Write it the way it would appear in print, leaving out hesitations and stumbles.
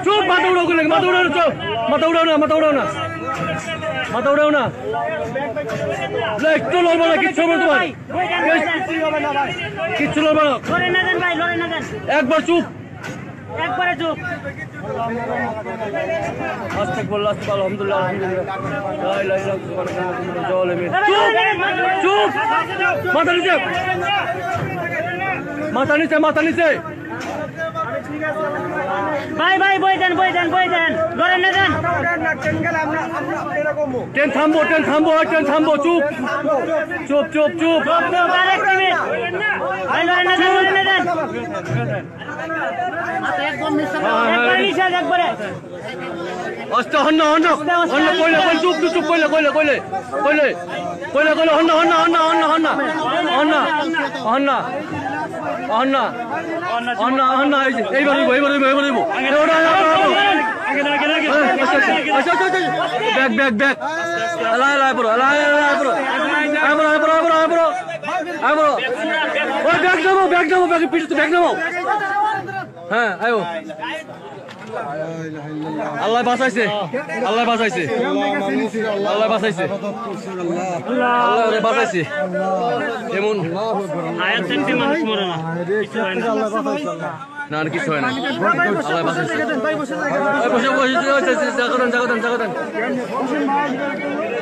চুপ মাথা উড়াও করে মাথা উড়াও না চুপ মাথা উড়াও না মাথা উড়াও না মাথা উড়াও না একটু লড়বো না কিচ্ছু হবে তোমার কিচ্ছু লড়বো না একবার চুপ একবারে চুপ আস্তে বলল আস্তে আলহামদুলিল্লাহ চুপ মাথা নিচে মাথা নিচে মাথা নিচে ভাই ভাই বই দেন লড়েন না দেন ট্রেন থামবো ট্রেন থামবো চুপ চুপ চুপ চুপ আরেক মিনিট ভাই লড়েন না দেন একবার নিষেধ একবারে আস্তে হন্ন কইলে চুপ চুপ কইলে হন্ন এইবার ব্যাগ হ্যাঁ আয়ো আল্লাহ বাঁচাইছে এমন না আর কিছু হয় না আল্লাহ বাঁচাইছে